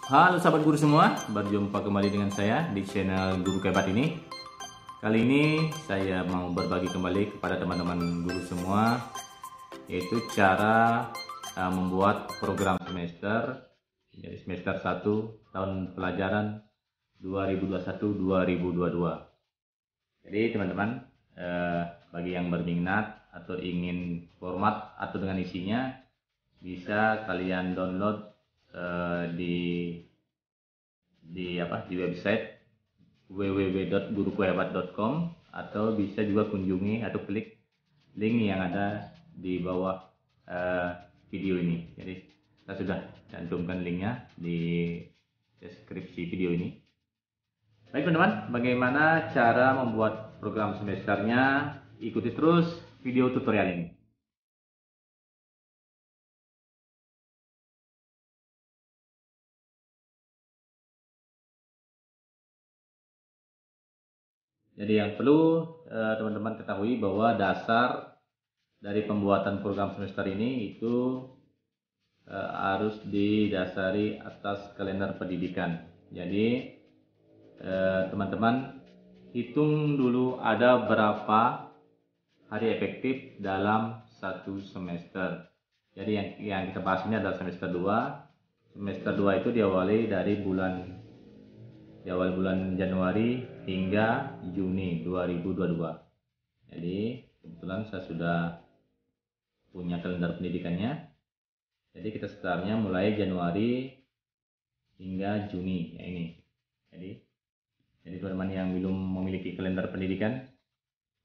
Halo sahabat guru semua, berjumpa kembali dengan saya di channel Guru Kebat ini. Kali ini saya mau berbagi kembali kepada teman-teman guru semua, yaitu cara membuat program semester, jadi semester 1 tahun pelajaran 2021-2022. Jadi teman-teman, bagi yang berminat atau ingin format atau dengan isinya, bisa kalian download di website www.gurukuhebat.com, atau bisa juga kunjungi atau klik link yang ada di bawah video ini. Jadi saya sudah cantumkan linknya di deskripsi video ini. Baik teman-teman, bagaimana cara membuat program semesternya? Ikuti terus video tutorial ini. Jadi yang perlu teman-teman ketahui bahwa dasar dari pembuatan program semester ini itu harus didasari atas kalender pendidikan. Jadi teman-teman hitung dulu ada berapa hari efektif dalam satu semester. Jadi yang kita bahas ini adalah semester 2. Semester 2 itu diawali dari bulan Januari hingga Juni 2022. Jadi kebetulan saya sudah punya kalender pendidikannya. Jadi kita startnya mulai Januari hingga Juni ya ini. Jadi teman-teman yang belum memiliki kalender pendidikan,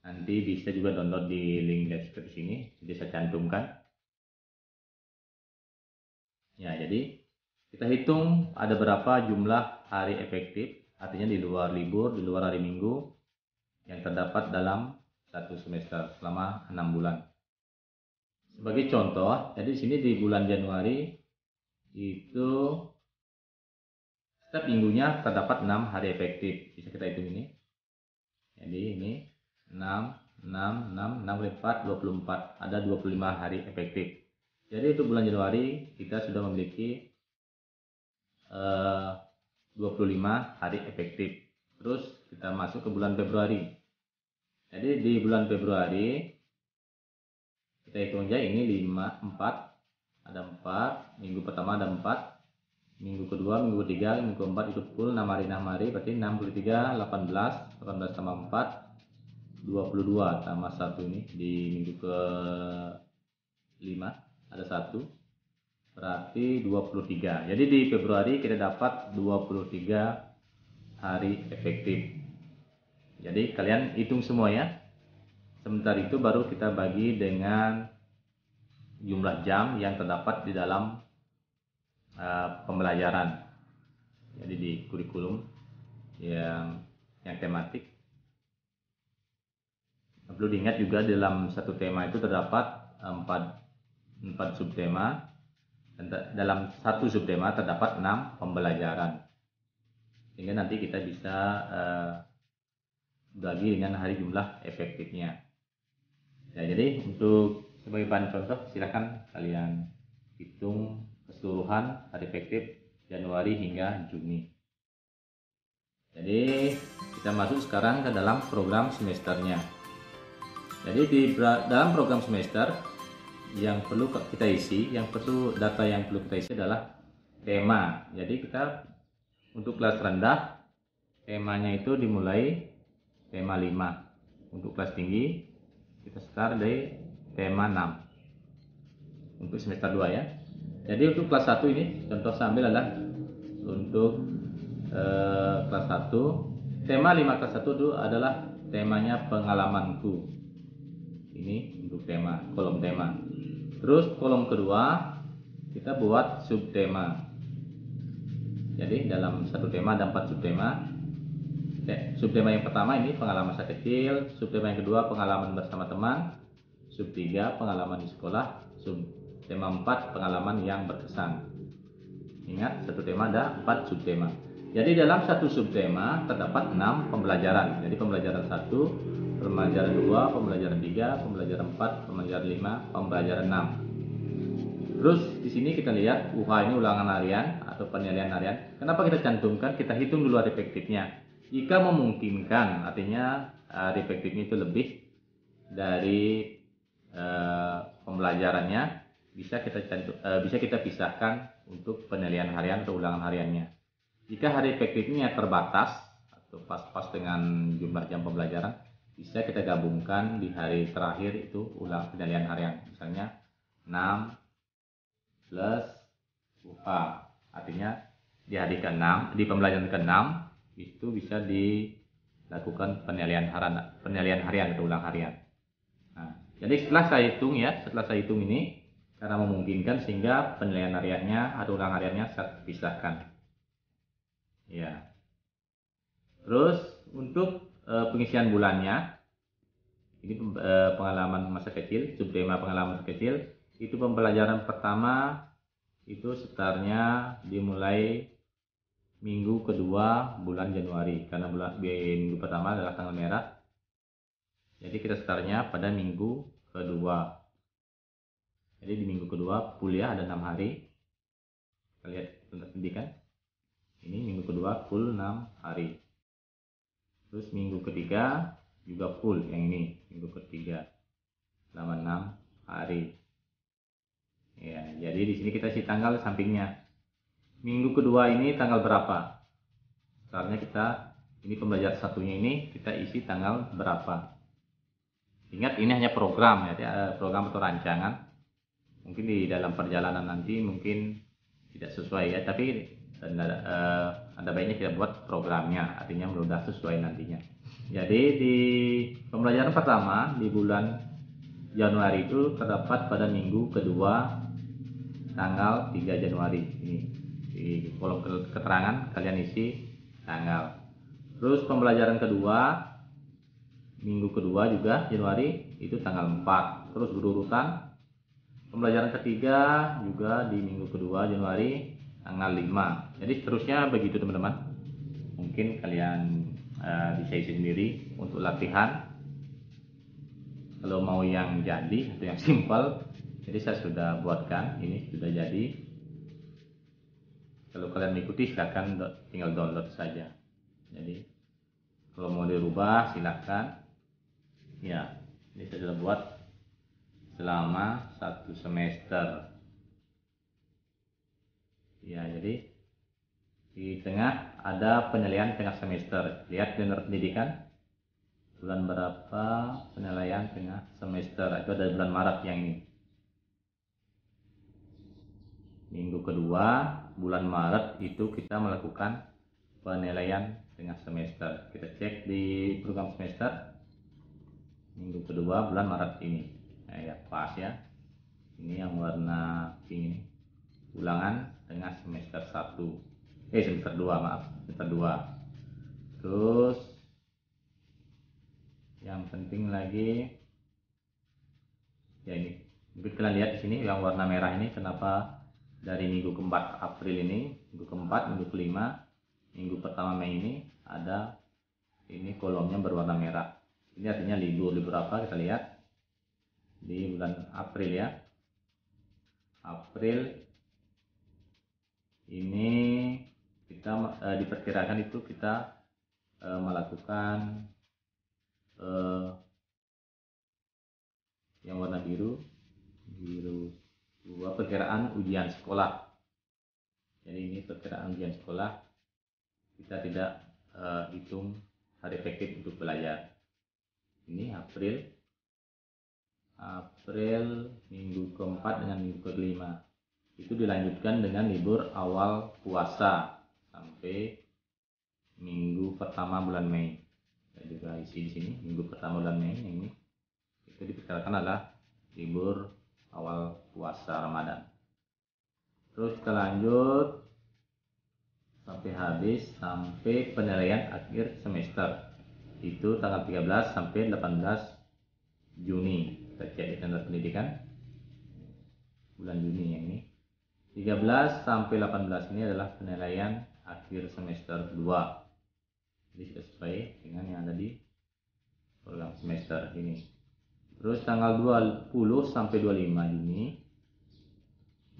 nanti bisa juga download di link deskripsi ini. Jadi saya cantumkan. Ya, jadi kita hitung ada berapa jumlah hari efektif, artinya di luar libur, di luar hari Minggu, yang terdapat dalam satu semester selama 6 bulan. Sebagai contoh, jadi di sini di bulan Januari itu setiap minggunya terdapat 6 hari efektif. Bisa kita hitung ini. Jadi ini 6, 4, 24. Ada 25 hari efektif. Jadi untuk bulan Januari kita sudah memiliki 25 hari efektif. Terus kita masuk ke bulan Februari. Jadi di bulan Februari kita hitung aja ini 5, 4. Ada 4, minggu pertama ada 4. Minggu kedua, minggu ketiga, minggu keempat itu full 6 hari, berarti 63, 18 tambah 4, 22 tambah 1 ini di minggu ke 5 ada 1, berarti 23. Jadi di Februari kita dapat 23 hari efektif. Jadi kalian hitung semua ya. Sementara itu baru kita bagi dengan jumlah jam yang terdapat di dalam pembelajaran. Jadi di kurikulum yang tematik. Perlu diingat juga dalam satu tema itu terdapat 4 subtema, dan dalam satu subtema terdapat 6 pembelajaran. Sehingga nanti kita bisa bagi dengan hari jumlah efektifnya. Ya, jadi untuk sebagai bahan contoh silakan kalian hitung keseluruhan hari efektif Januari hingga Juni. Jadi kita masuk sekarang ke dalam program semesternya. Jadi di dalam program semester yang perlu kita isi, data yang perlu kita isi adalah tema. Jadi kita untuk kelas rendah temanya itu dimulai tema 5. Untuk kelas tinggi kita start dari tema 6 untuk semester 2 ya. Jadi untuk kelas 1 ini contoh sambil adalah untuk kelas 1, tema 5 kelas 1 itu adalah temanya pengalamanku. Ini untuk tema, kolom tema. Terus kolom kedua kita buat subtema. Jadi dalam satu tema ada 4 subtema. Subtema yang pertama ini pengalaman masa kecil, subtema yang kedua pengalaman bersama teman, sub 3 pengalaman di sekolah, subtema 4 pengalaman yang berkesan. Ingat, satu tema ada 4 subtema. Jadi dalam satu subtema terdapat 6 pembelajaran. Jadi pembelajaran 1, pembelajaran 2, pembelajaran 3, pembelajaran 4, pembelajaran 5, pembelajaran 6. Terus di sini kita lihat UH ini ulangan harian atau penilaian harian. Kenapa kita cantumkan? Kita hitung dulu hari efektifnya. Jika memungkinkan, artinya hari efektifnya itu lebih dari pembelajarannya, bisa kita pisahkan untuk penilaian harian atau ulangan hariannya. Jika hari efektifnya terbatas atau pas-pas dengan jumlah jam pembelajaran, bisa kita gabungkan di hari terakhir itu ulang penilaian harian. Misalnya 6 plus UH, artinya di hari ke-6, di pembelajaran ke-6 itu bisa dilakukan penilaian harian atau ulang harian. Nah, jadi setelah saya hitung ini, karena memungkinkan sehingga penilaian hariannya atau ulang hariannya saya pisahkan. Ya. Terus untuk pengisian bulannya, ini pengalaman masa kecil, subtema pengalaman masa kecil. Itu pembelajaran pertama itu sekitarnya dimulai minggu kedua bulan Januari, karena minggu pertama adalah tanggal merah, jadi kita sekitarnya pada minggu kedua. Jadi di minggu kedua kuliah ada 6 hari. Kita lihat tentang pendidikan, ini minggu kedua full 6 hari. Terus minggu ketiga juga full, yang ini minggu ketiga selama 6 hari. Ya, jadi di sini kita isi tanggal sampingnya. Minggu kedua ini tanggal berapa? Karena ini pembelajaran satunya ini kita isi tanggal berapa. Ingat ini hanya program ya, program atau rancangan. Mungkin di dalam perjalanan nanti mungkin tidak sesuai ya, tapi ada baiknya kita buat programnya, artinya mudah sesuai nantinya. Jadi di pembelajaran pertama di bulan Januari itu terdapat pada minggu kedua tanggal 3 Januari. Ini di kolom keterangan kalian isi tanggal. Terus pembelajaran kedua minggu kedua juga Januari itu tanggal 4. Terus berurutan pembelajaran ketiga juga di minggu kedua Januari tanggal 5. Jadi seterusnya begitu teman-teman. Mungkin kalian bisa isi sendiri untuk latihan. Kalau mau yang jadi atau yang simpel, jadi saya sudah buatkan, ini sudah jadi. Kalau kalian mengikuti silakan tinggal download saja. Jadi kalau mau dirubah silakan. Ya, ini saya sudah buat selama 1 semester. Ya, jadi di tengah ada penilaian tengah semester. Lihat kalender pendidikan bulan berapa penilaian tengah semester, itu ada bulan Maret yang ini. Minggu kedua bulan Maret itu kita melakukan penilaian tengah semester. Kita cek di program semester minggu kedua bulan Maret ini. Nah, ya pas ya. Ini yang warna pink ini. Ulangan tengah semester 1. Semester 2, maaf. Semester 2. Terus yang penting lagi ya ini. Mungkin kalian lihat di sini yang warna merah ini, kenapa dari minggu keempat April ini, minggu keempat, minggu kelima, minggu pertama Mei ini ada ini kolomnya berwarna merah. Ini artinya libur apa? Kita lihat di bulan April ya. April ini kita diperkirakan itu kita melakukan yang warna biru dua, perkiraan ujian sekolah. Jadi ini perkiraan ujian sekolah, kita tidak hitung hari efektif untuk belajar. Ini April minggu keempat dengan minggu kelima itu dilanjutkan dengan libur awal puasa sampai minggu pertama bulan Mei. Saya juga isi di sini minggu pertama bulan Mei ini itu diperkirakan adalah libur awal puasa Ramadan. Terus kita lanjut sampai habis, sampai penilaian akhir semester itu tanggal 13 sampai 18 Juni. Kita cek di kalender pendidikan bulan Juni yang ini. 13 sampai 18 ini adalah penilaian akhir semester 2. Jadi sesuai dengan yang ada di program semester ini. Terus tanggal 20 sampai 25 Juni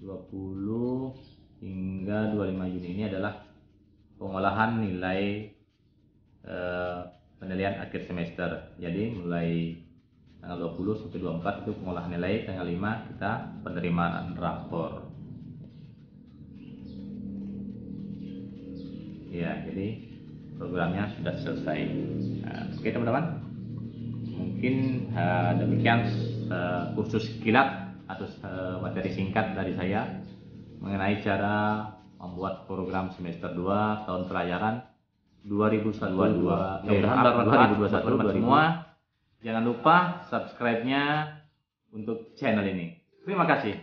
20 hingga 25 Juni ini adalah pengolahan nilai penilaian akhir semester. Jadi mulai tanggal 20 sampai 24 itu pengolahan nilai, tanggal 5 kita penerimaan rapor. Ya, jadi programnya sudah selesai. Oke teman-teman, mungkin demikian kursus kilat atau materi singkat dari saya mengenai cara membuat program semester 2 tahun pelajaran 2021 semua. Jangan lupa subscribe-nya untuk channel ini. Terima kasih.